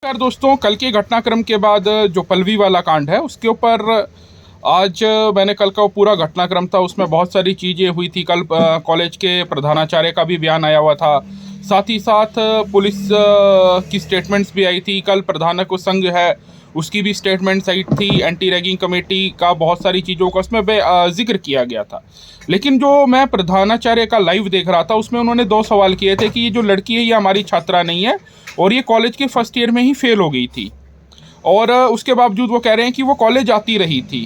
नमस्कार दोस्तों, कल के घटनाक्रम के बाद जो पल्लवी वाला कांड है उसके ऊपर आज मैंने कल का वो पूरा घटनाक्रम था, उसमें बहुत सारी चीज़ें हुई थी। कल कॉलेज के प्रधानाचार्य का भी बयान आया हुआ था, साथ ही साथ पुलिस की स्टेटमेंट्स भी आई थी। कल प्रधानक संघ है उसकी भी स्टेटमेंट्स आई थी। एंटी रैगिंग कमेटी का बहुत सारी चीज़ों का उसमें जिक्र किया गया था। लेकिन जो मैं प्रधानाचार्य का लाइव देख रहा था उसमें उन्होंने दो सवाल किए थे कि ये जो लड़की है ये हमारी छात्रा नहीं है और ये कॉलेज के फर्स्ट ईयर में ही फेल हो गई थी, और उसके बावजूद वो कह रहे हैं कि वो कॉलेज आती रही थी।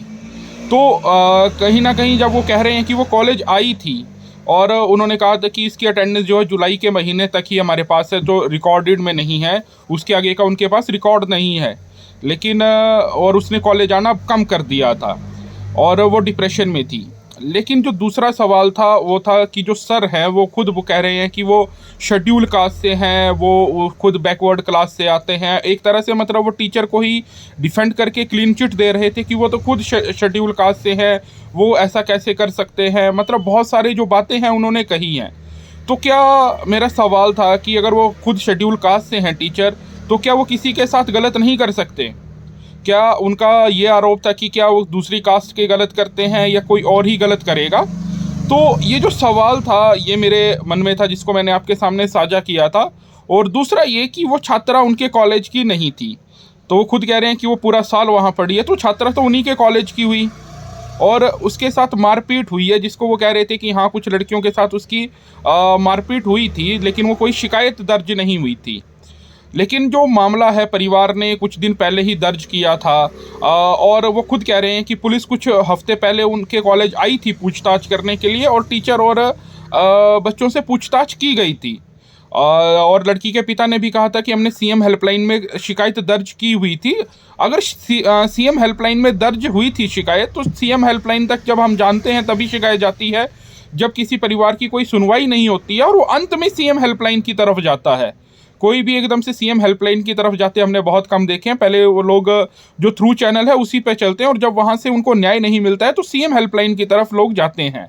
तो कहीं ना कहीं जब वो कह रहे हैं कि वो कॉलेज आई थी और उन्होंने कहा था कि इसकी अटेंडेंस जो है जुलाई के महीने तक ही हमारे पास है, जो रिकॉर्डेड में नहीं है, उसके आगे का उनके पास रिकॉर्ड नहीं है। लेकिन और उसने कॉलेज आना कम कर दिया था और वो डिप्रेशन में थी। लेकिन जो दूसरा सवाल था वो था कि जो सर हैं वो खुद वो कह रहे हैं कि वो शेड्यूल कास्ट से हैं, वो खुद बैकवर्ड क्लास से आते हैं। एक तरह से मतलब वो टीचर को ही डिफेंड करके क्लीन चिट दे रहे थे कि वो तो खुद शेड्यूल कास्ट से हैं, वो ऐसा कैसे कर सकते हैं। मतलब बहुत सारी जो बातें हैं उन्होंने कही हैं। तो क्या मेरा सवाल था कि अगर वो खुद शेड्यूल कास्ट से हैं टीचर, तो क्या वो किसी के साथ गलत नहीं कर सकते? क्या उनका ये आरोप था कि क्या वो दूसरी कास्ट के गलत करते हैं या कोई और ही गलत करेगा? तो ये जो सवाल था ये मेरे मन में था, जिसको मैंने आपके सामने साझा किया था। और दूसरा ये कि वो छात्रा उनके कॉलेज की नहीं थी, तो वो खुद कह रहे हैं कि वो पूरा साल वहाँ पढ़ी है, तो छात्रा तो उन्हीं के कॉलेज की हुई और उसके साथ मारपीट हुई है, जिसको वो कह रहे थे कि हाँ कुछ लड़कियों के साथ उसकी मारपीट हुई थी, लेकिन वो कोई शिकायत दर्ज नहीं हुई थी। लेकिन जो मामला है परिवार ने कुछ दिन पहले ही दर्ज किया था और वो खुद कह रहे हैं कि पुलिस कुछ हफ्ते पहले उनके कॉलेज आई थी पूछताछ करने के लिए और टीचर और बच्चों से पूछताछ की गई थी। और लड़की के पिता ने भी कहा था कि हमने सीएम हेल्पलाइन में शिकायत दर्ज की हुई थी। अगर सीएम हेल्पलाइन में दर्ज हुई थी शिकायत, तो सीएम हेल्पलाइन तक जब हम जानते हैं तभी शिकायत जाती है जब किसी परिवार की कोई सुनवाई नहीं होती है और वो अंत में सीएम हेल्पलाइन की तरफ जाता है। कोई भी एकदम से सीएम हेल्पलाइन की तरफ जाते हमने बहुत कम देखे हैं। पहले वो लोग जो थ्रू चैनल है उसी पे चलते हैं और जब वहाँ से उनको न्याय नहीं मिलता है तो सीएम हेल्पलाइन की तरफ लोग जाते हैं।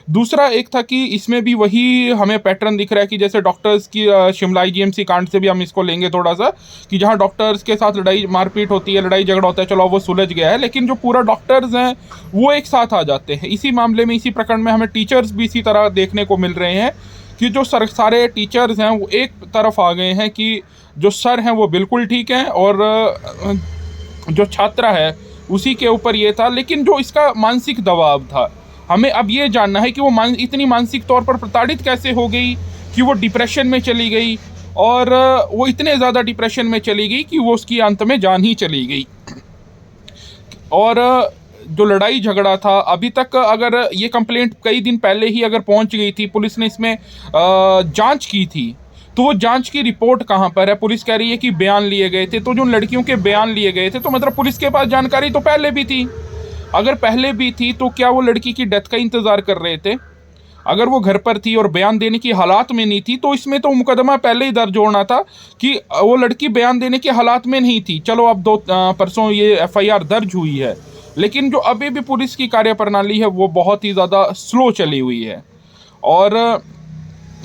दूसरा एक था कि इसमें भी वही हमें पैटर्न दिख रहा है कि जैसे डॉक्टर्स की शिमला आईजीएमसी कांड से भी हम इसको लेंगे थोड़ा सा, कि जहाँ डॉक्टर्स के साथ लड़ाई मारपीट होती है, लड़ाई झगड़ा होता है, चलो वो सुलझ गया है, लेकिन जो पूरा डॉक्टर्स हैं वो एक साथ आ जाते हैं। इसी मामले में, इसी प्रकरण में हमें टीचर्स भी इसी तरह देखने को मिल रहे हैं कि जो सारे टीचर्स हैं वो एक तरफ आ गए हैं कि जो सर हैं वो बिल्कुल ठीक हैं और जो छात्रा है उसी के ऊपर ये था। लेकिन जो इसका मानसिक दबाव था, हमें अब ये जानना है कि वो इतनी मानसिक तौर पर प्रताड़ित कैसे हो गई कि वो डिप्रेशन में चली गई और वो इतने ज़्यादा डिप्रेशन में चली गई कि वो उसकी अंत में जान ही चली गई। और जो लड़ाई झगड़ा था अभी तक, अगर ये कंप्लेंट कई दिन पहले ही अगर पहुंच गई थी, पुलिस ने इसमें जांच की थी, तो वो जांच की रिपोर्ट कहाँ पर है? पुलिस कह रही है कि बयान लिए गए थे। तो जो लड़कियों के बयान लिए गए थे, तो मतलब पुलिस के पास जानकारी तो पहले भी थी। अगर पहले भी थी तो क्या वो लड़की की डेथ का इंतज़ार कर रहे थे? अगर वो घर पर थी और बयान देने की हालात में नहीं थी तो इसमें तो मुकदमा पहले ही दर्ज होना था कि वो लड़की बयान देने के हालात में नहीं थी। चलो अब परसों ये एफआईआर दर्ज हुई है, लेकिन जो अभी भी पुलिस की कार्यप्रणाली है वो बहुत ही ज़्यादा स्लो चली हुई है और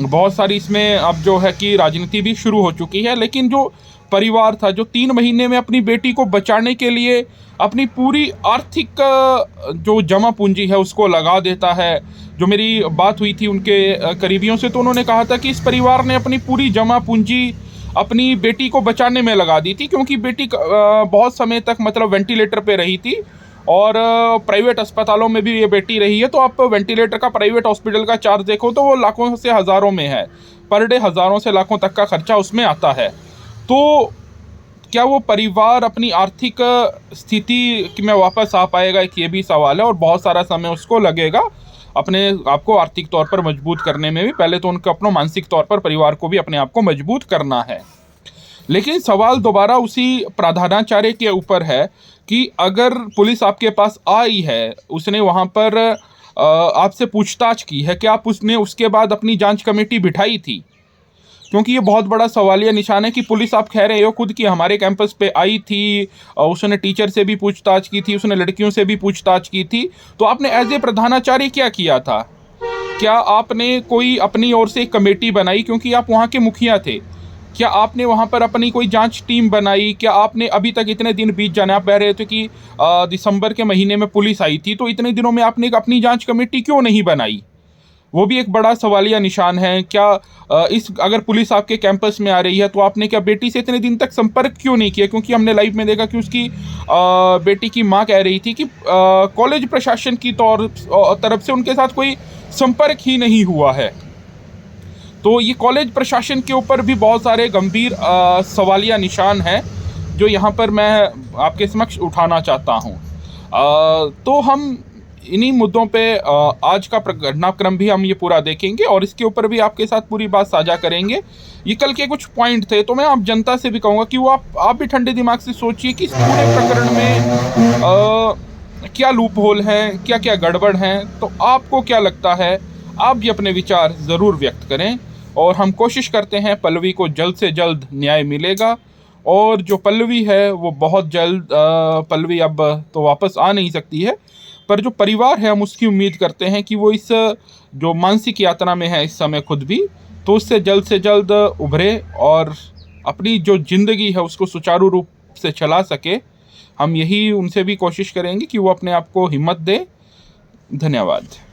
बहुत सारी इसमें अब जो है कि राजनीति भी शुरू हो चुकी है। लेकिन जो परिवार था जो 3 महीने में अपनी बेटी को बचाने के लिए अपनी पूरी आर्थिक जो जमा पूंजी है उसको लगा देता है। जो मेरी बात हुई थी उनके करीबियों से, तो उन्होंने कहा था कि इस परिवार ने अपनी पूरी जमा पूंजी अपनी बेटी को बचाने में लगा दी थी, क्योंकि बेटी बहुत समय तक मतलब वेंटिलेटर पे रही थी और प्राइवेट अस्पतालों में भी ये बेटी रही है। तो आप वेंटिलेटर का, प्राइवेट हॉस्पिटल का चार्ज देखो तो वो लाखों से हज़ारों में है, पर डे हज़ारों से लाखों तक का खर्चा उसमें आता है। तो क्या वो परिवार अपनी आर्थिक स्थिति में वापस आ पाएगा, एक ये भी सवाल है। और बहुत सारा समय उसको लगेगा अपने आप को आर्थिक तौर पर मजबूत करने में भी। पहले तो उनको अपना मानसिक तौर पर परिवार को भी अपने आप को मजबूत करना है। लेकिन सवाल दोबारा उसी प्रधानाचार्य के ऊपर है कि अगर पुलिस आपके पास आई है, उसने वहाँ पर आपसे पूछताछ की है, क्या आप उसने उसके बाद अपनी जांच कमेटी बिठाई थी? क्योंकि ये बहुत बड़ा सवालिया निशान है कि पुलिस, आप कह रहे हो खुद कि हमारे कैंपस पे आई थी, उसने टीचर से भी पूछताछ की थी, उसने लड़कियों से भी पूछताछ की थी, तो आपने एज ए प्रधानाचार्य क्या किया था? क्या आपने कोई अपनी ओर से एक कमेटी बनाई, क्योंकि आप वहाँ के मुखिया थे? क्या आपने वहाँ पर अपनी कोई जांच टीम बनाई? क्या आपने अभी तक इतने दिन बीत जाने, आप कह रहे थे कि दिसंबर के महीने में पुलिस आई थी, तो इतने दिनों में आपने एक अपनी जांच कमेटी क्यों नहीं बनाई? वो भी एक बड़ा सवालिया निशान है। क्या इस अगर पुलिस आपके कैंपस में आ रही है तो आपने क्या बेटी से इतने दिन तक संपर्क क्यों नहीं किया? क्योंकि हमने लाइव में देखा कि उसकी बेटी की माँ कह रही थी कि कॉलेज प्रशासन की तरफ से उनके साथ कोई संपर्क ही नहीं हुआ है। तो ये कॉलेज प्रशासन के ऊपर भी बहुत सारे गंभीर सवालिया निशान हैं जो यहाँ पर मैं आपके समक्ष उठाना चाहता हूँ। तो हम इन्हीं मुद्दों पे आज का घटनाक्रम भी हम ये पूरा देखेंगे और इसके ऊपर भी आपके साथ पूरी बात साझा करेंगे। ये कल के कुछ पॉइंट थे, तो मैं आप जनता से भी कहूँगा कि वो आप भी ठंडे दिमाग से सोचिए कि इस पूरे प्रकरण में क्या लूप होल हैं, क्या क्या गड़बड़ हैं। तो आपको क्या लगता है? आप भी अपने विचार ज़रूर व्यक्त करें और हम कोशिश करते हैं पल्लवी को जल्द से जल्द न्याय मिलेगा। और जो पल्लवी है वो बहुत जल्द, पल्लवी अब तो वापस आ नहीं सकती है, पर जो परिवार है हम उसकी उम्मीद करते हैं कि वो इस जो मानसिक यातना में है इस समय खुद भी, तो उससे जल्द से जल्द उभरे और अपनी जो ज़िंदगी है उसको सुचारू रूप से चला सके। हम यही उनसे भी कोशिश करेंगे कि वो अपने आप को हिम्मत दें। धन्यवाद।